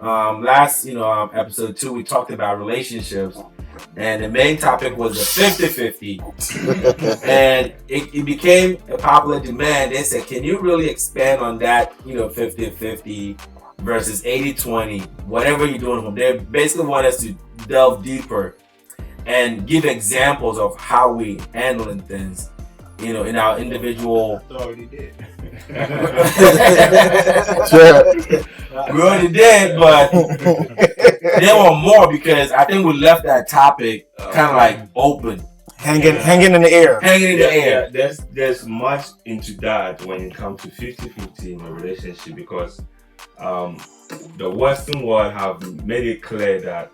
last episode 2 we talked about relationships, and the main topic was the 50-50. And it became a popular demand. They said, can you really expand on that 50-50 versus 80-20, whatever you're doing? They basically want us to delve deeper and give examples of how we handling things in our individual. I already did. We already did, but there were more, because I think we left that topic kind of like open, hanging in the air. There's much into that when it comes to 50-50 in a relationship, because the Western world have made it clear that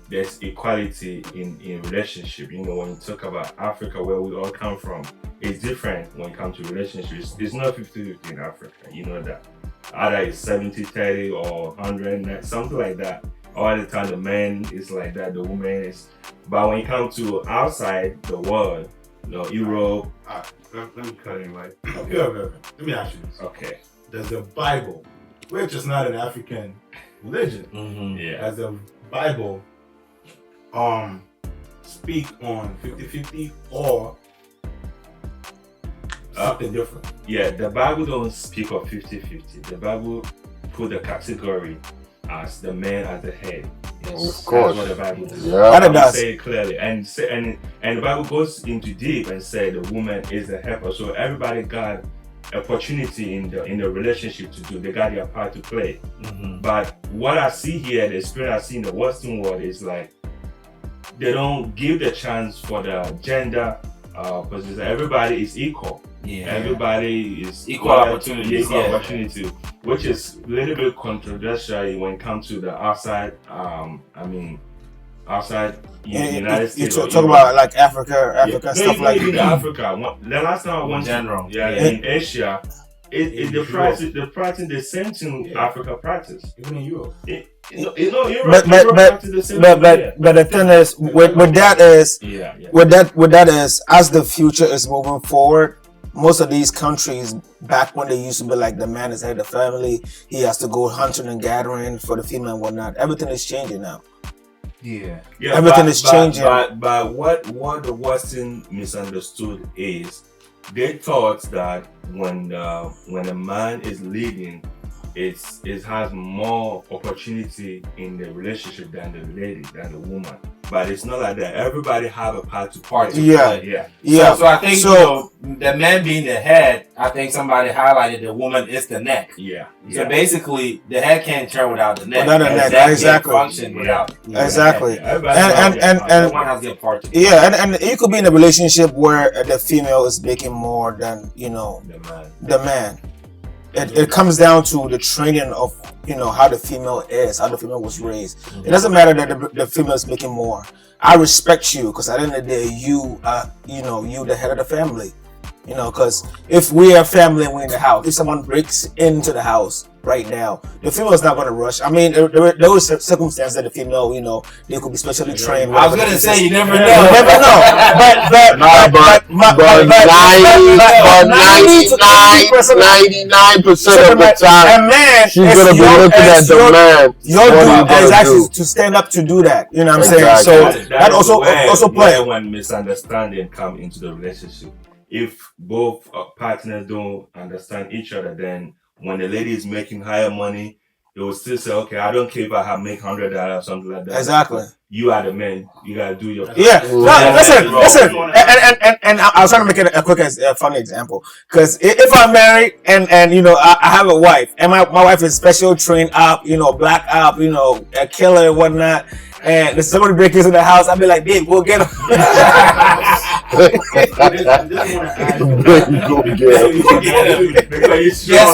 there's equality in relationship. When you talk about Africa, where we all come from, it's different when it comes to relationships. It's not 50-50 in Africa, that. Either it's 70-30 or 100, something like that. All the time the man is like that, the woman is. But when it comes to outside the world, Europe. Let me cut in right. Let me ask you this. Okay. Does the Bible, which is not an African religion, does the Bible speak on 50-50 or something different? Yeah, the Bible don't speak of 50-50. The Bible put the category as the man as the head. Of course. That's what the Bible does. Yeah. And it does. Say it clearly. And the Bible goes into deep and say the woman is the helper. So everybody got opportunity in the relationship to do. They got their part to play. But what I see here, the experience I see in the Western world is like they don't give the chance for the gender positions. Everybody is equal. Everybody is equal opportunity, which is a little bit controversial when it comes to the outside. Outside United States. You talk about like Africa, stuff like that. In Africa, the last time I went in Asia, the practice the same thing Africa practice. Even in Europe. But the thing is, with that is, as the future is moving forward, most of these countries, back when they used to be like the man is head of the family, he has to go hunting and gathering for the female and whatnot. Everything is changing now. Everything is changing. But what the Western misunderstood is they thought that when a man is leading, it has more opportunity in the relationship than the lady, than the woman. But it's not like that. Everybody have a part to play. So I think the man being the head, I think somebody highlighted the woman is the neck. So basically, the head can't turn without the neck. Without the neck, exactly. Function without. Exactly. And has their part to play. and you could be in a relationship where the female is making more than the man. It comes down to the training of how the female is, how the female was raised. It doesn't matter that the female is making more. I respect you because at the end of the day, you the head of the family. Because if we are family and we're in the house, if someone breaks into the house right now, the female is not going to rush. I mean, there was circumstances that the female, they could be specially trained. I was going to say, you never know. You never know. But 99% of the time, a man, she's going to be looking at the man. Your duty is actually to stand up to do that. You know what I'm saying? So that also plays. When misunderstanding come into the relationship. If both partners don't understand each other, then when the lady is making higher money, they will still say, okay, I don't care if I make $100 or something like that. Exactly. You are the man. You gotta do your. Listen. And I was trying to make it a quick, funny example. Because if I'm married and I have a wife and my wife is special trained up, black up, a killer and whatnot, and if somebody breaks into the house, I'll be like, babe, we'll get him. Guess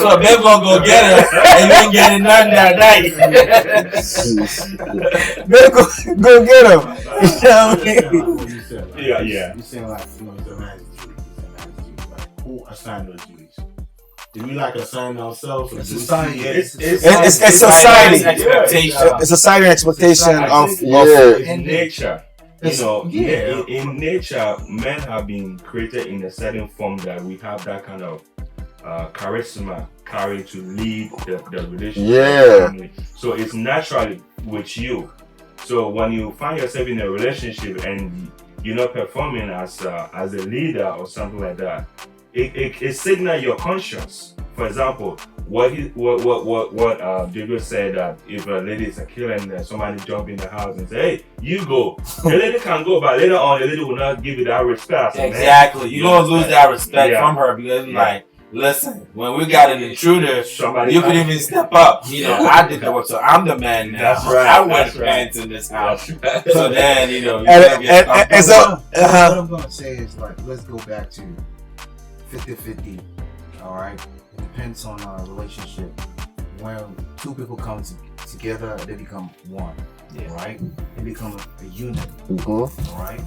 what? Babe gonna go get her, and you ain't getting none that night. Babe go get him. You know what I mean? You saying like, it's a man's duty. Like, who assigned those duties? Do we assign ourselves? Or society. It's society. It's society expectation of in nature. In nature, men have been created in a certain form that we have that kind of charisma carry to lead the relationship. Yeah. So it's naturally with you. So when you find yourself in a relationship and you're not performing as a leader or something like that, it signals your conscience. For example, what David said, that if a lady is a killer and somebody jump in the house and say, "Hey, you go," the lady can go, but later on the lady will not give you that respect. Exactly, you're gonna lose that respect from her because like, listen, when we got an intruder, you could even step up. You know, I did the work, so I'm the man now. That's right. I wear pants in this house. So then, you know, and so what I'm gonna say is, like, let's go back to 50-50. All right, it depends on our relationship. When two people come together, they become one. Yeah. Right? They become a unit. All right,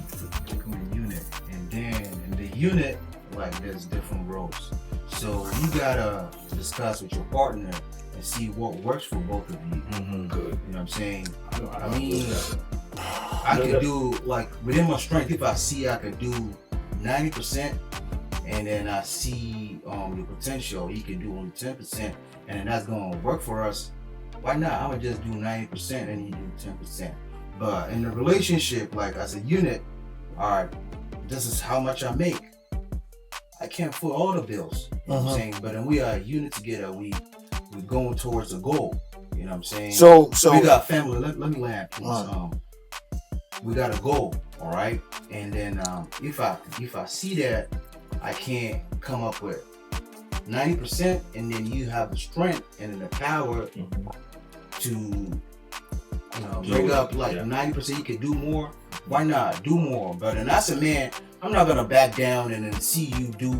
they become a unit, and then in the unit, like, there's different roles. So you gotta discuss with your partner and see what works for both of you. Good. You know what I'm saying? I mean, I could do, like, within my strength, if I see I could do 90%, and then I see your potential, you can do only 10%, and then that's gonna work for us. Why not? I would just do 90% and you do 10%. But in a relationship, like, as a unit, all right, this is how much I make. I can't foot all the bills. You know what I'm saying? But when we are a unit together, we're going towards a goal. You know what I'm saying? So we got family. Let me land, please. We got a goal, all right? And then if I see that I can't come up with 90%, and then you have the strength and the power to bring up like 90%, you can do more. Why not do more? But and as a man, I'm not gonna back down and then see you do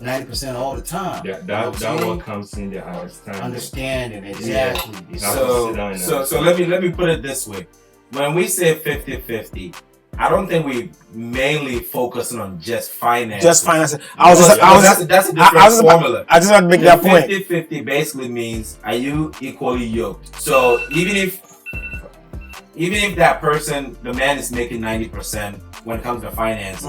90% all the time. Yeah, that what comes in the understanding. Exactly. Yeah. So let me put it this way. When we say 50-50, I don't think we mainly focusing on just finance. Just finance. That's a different formula. I just want to make that point. 50-50 basically means, are you equally yoked? So even if that person, the man, is making 90% when it comes to finances,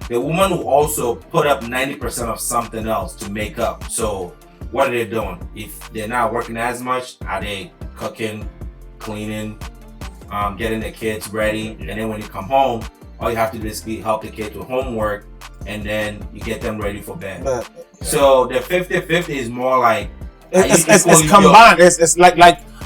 the woman will also put up 90% of something else to make up. So what are they doing? If they're not working as much, are they cooking, cleaning, getting the kids ready? And then when you come home, all you have to do is help the kids with homework, and then you get them ready for bed. So the 50-50 is more like, it's combined. It's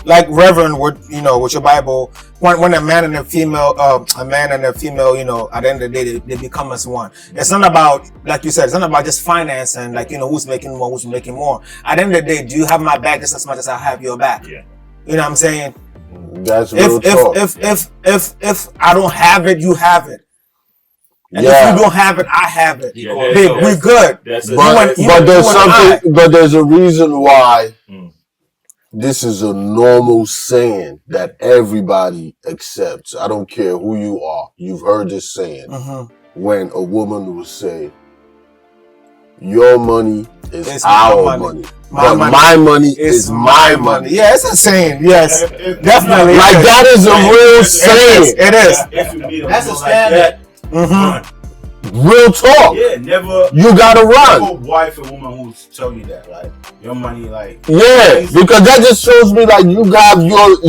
like Reverend with your Bible, when a man and a female, at the end of the day they become as one. It's not about, like you said, it's not about just finance and who's making more, who's making more. At the end of the day, do you have my back just as much as I have your back? Yeah. You know what I'm saying? That's real talk. If I don't have it, you have it. And if you don't have it, I have it. Yeah, we're good. But there's a reason why this is a normal saying that everybody accepts. I don't care who you are. You've heard this saying. When a woman will say, your money is our money. My money is my money. Yeah, it's a saying. Yes, definitely. Like, that is a real saying. It is. That's a standard. Real talk. Yeah, never. You gotta run. Never wife a woman who's telling you that, like, your money, like. Yeah, because that just shows me like you're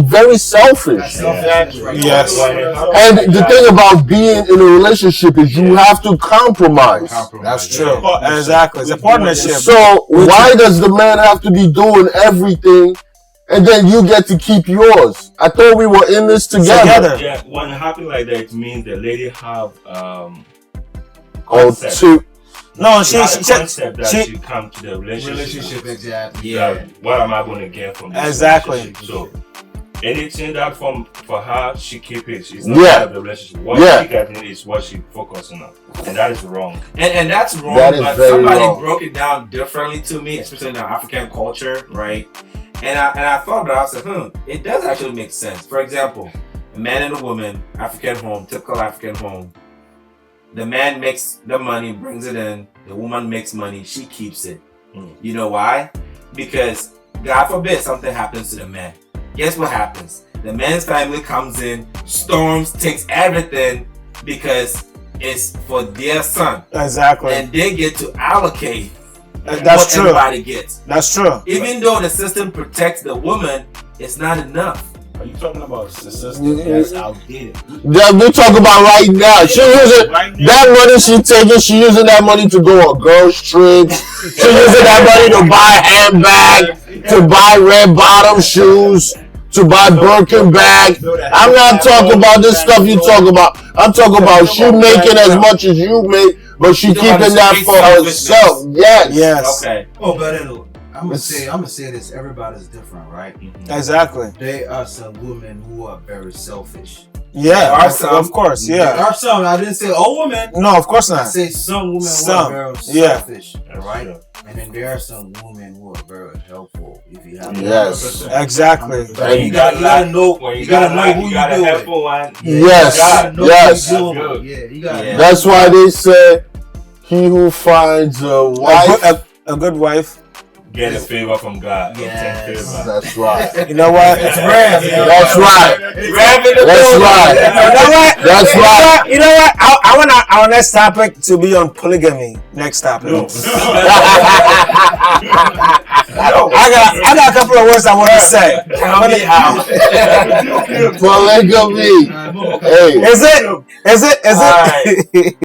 very selfish. Yes. And the thing about being in a relationship is you have to compromise. That's true. Exactly. It's a partnership. So why does the man have to be doing everything, and then you get to keep yours? I thought we were in this together. Yeah, when it happens like that, it means the lady have concept. Concept that you come to the relationship. Exactly. Yeah. What am I going to get from this relationship? So anything that for her, she keep it. She's not part of the relationship. What she getting is what she focusing on, and that is wrong. And that's wrong. That is but very somebody wrong. broke it down differently to me, especially in our African culture, right? And I thought about it. I said, it does actually make sense. For example, a man and a woman, African home, typical African home. The man makes the money, brings it in. The woman makes money, she keeps it. You know why? Because God forbid something happens to the man. Guess what happens? The man's family comes in, storms, takes everything because it's for their son. Exactly. And they get to allocate That's what true. everybody gets. That's true. Even though the system protects the woman, it's not enough. Are you talking about the system that's outdated? That we talk about right now. She using that money she taking. She using that money to go on girls' trips. She using that money to buy a handbag, to buy red bottom shoes, to buy Birkin bag. I'm not talking about this stuff you talk about. I'm talking about she making as much as you make, but she keeping that for herself. Yes. Okay. Oh, but I'm gonna say this. Everybody's different, right? Exactly. There are some women who are very selfish. Yeah. There are some. Of course. There Yeah. are some. I didn't say all women. No, of course I not. say some women Some. who are very Yeah. selfish, right? And then there are some women who are very helpful. If you have Yes. Exactly. But you gotta know who you dealing with. Yes. Yes. Yeah, you gotta. Yeah. That's why they say he who finds a wife. A good wife. Get a favor from God. Yes. Obtain favor. That's right. You know what? It's rare. That's right. Rare in the That's building. right. You know what? That's right. You know what? I want our next topic to be on polygamy. Next topic. No. I got a couple of words I want to say. Tell me how. Polygamy. Hey. Is it? All right.